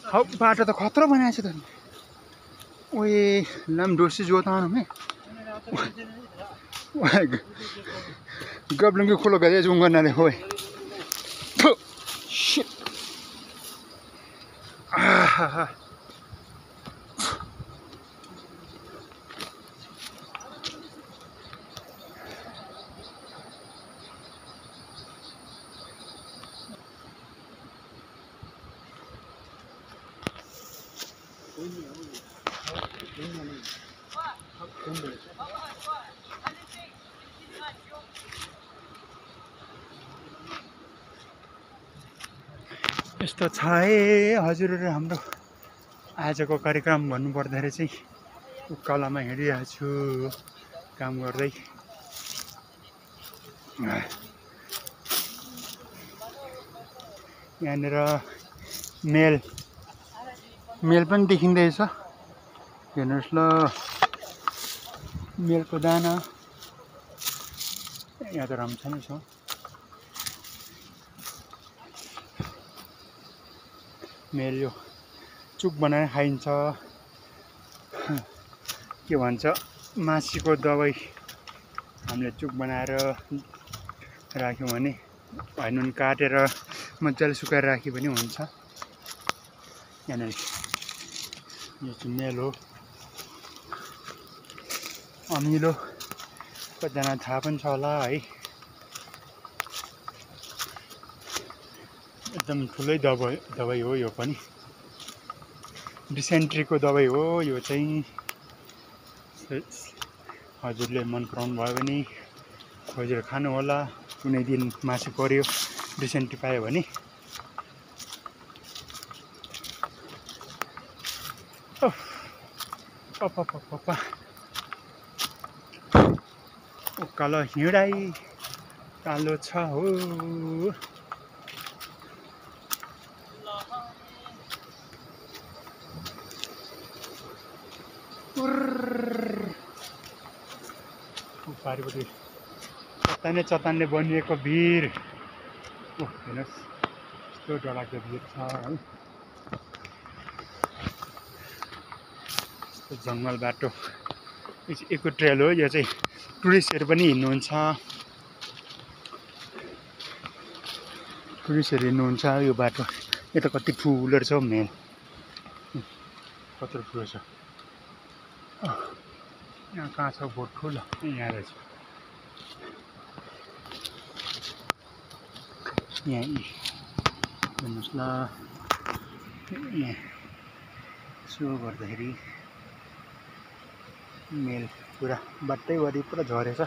हौ बाटो त खतरा बनाएको छ त ओए लाम डोसी जोतान में गब्लंगी खोलो गए जुंगा ना रे होए शिट आहा यस्तो छ है हजुरहरु हाम्रो आजको कार्यक्रम भन्नु पर्दाखेरि चाहिँ उकालोमा हिँडिरहेको छु काम गर्दै यहाँनिर मेल पनि देखिँदैछ हेर्नुस् ल मेलको दाना यहाँ त राम्रोसँग छ मेल यो चुक बनाएर खाइन्छ के भन्छ मासीको दबाई हामीले चुक बनाएर राख्यौं भने हैनुन काटेर मजाले सुकाएर राख्यो पनि हुन्छ यहाँनिर यो चाहिँ मेल हो अमिलो कतिजना थाहा पनि छ होला है एकदम ठुलै दबाई हो यो पनि डिसेन्ट्रीको दबाई हो यो चाहिँ हजुरले मन पराउनु भयो भने खोजेर खानु होला कुनै दिन मासु पर्यो डिसेन्ट्री पायो भने उकालो हिँडाइ कालो छ हो पारिपट्टि चट्टानले बनिएको भिर हेर्नुहोस् यस्तो डरलाग्दो भिर छ है यस्तो जङ्गल बाटो इको ट्रेल हो यो चाहिँ टुरिस्टहरू पनि हिँड्नुहुन्छ यो बाटो यो त कति ठुलो छ मेल कत्रो ठुलो छ यहाँ कहाँ छ बोट ठुलो यहाँ रहेछ यहाँ हेर्नुहोस् ल यहाँ सो गर्दाखेरि मेल पुरा बाटैभरि पुरा झरेछ